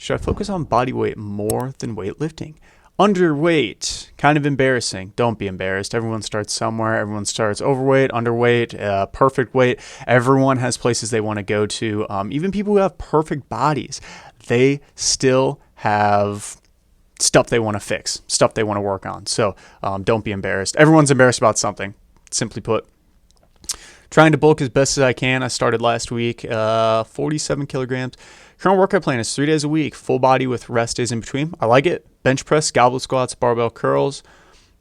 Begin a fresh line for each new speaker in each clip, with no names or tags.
Should I focus on body weight more than weightlifting? Underweight, kind of embarrassing. Don't be embarrassed. Everyone starts somewhere. Everyone starts overweight, underweight, perfect weight. Everyone has places they want to go to. Even people who have perfect bodies, they still have stuff they want to fix, stuff they want to work on. So don't be embarrassed. Everyone's embarrassed about something, simply put. Trying to bulk as best as I can. I started last week, 47 kilograms. Current workout plan is 3 days a week, full body with rest days in between. I like it. Bench press, goblet squats, barbell curls.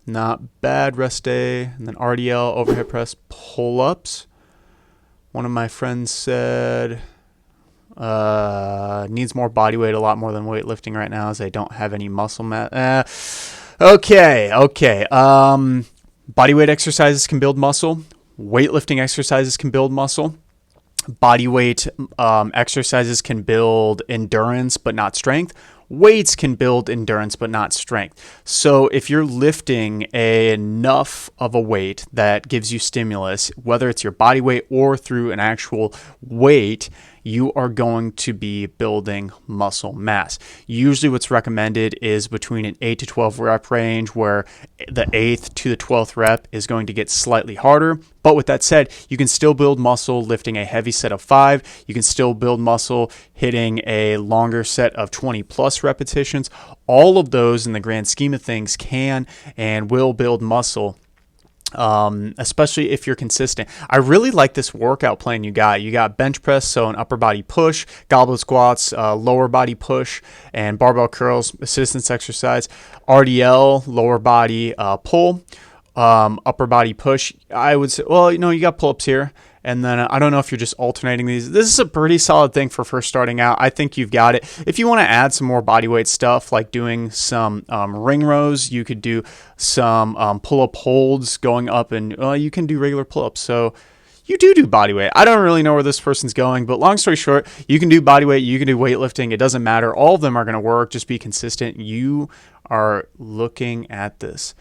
Not bad. Rest day. And then RDL, overhead press, pull-ups. One of my friends said needs more body weight, a lot more than weightlifting right now, as they don't have any muscle mass. Okay. Body weight exercises can build muscle. Weightlifting exercises can build muscle. Body weight exercises can build endurance, but not strength. Weights can build endurance, but not strength. So if you're lifting enough of a weight that gives you stimulus, whether it's your body weight or through an actual weight, you are going to be building muscle mass. Usually what's recommended is between an 8 to 12 rep range, where the 8th to the 12th rep is going to get slightly harder. But with that said, you can still build muscle lifting a heavy set of 5. You can still build muscle hitting a longer set of 20 plus repetitions. All of those in the grand scheme of things can and will build muscle. Especially if you're consistent. I really like this workout plan you got. You got bench press, so an upper body push, goblet squats, lower body push, and barbell curls, assistance exercise, RDL, lower body pull, upper body push. I would say, well, you got pull-ups here. And then I don't know if you're just alternating these. This is a pretty solid thing for first starting out. I think you've got it. If you want to add some more bodyweight stuff, like doing some ring rows, you could do some pull-up holds going up, and you can do regular pull-ups. So you do bodyweight. I don't really know where this person's going, but long story short, you can do bodyweight, you can do weightlifting. It doesn't matter. All of them are going to work. Just be consistent. You are looking at this.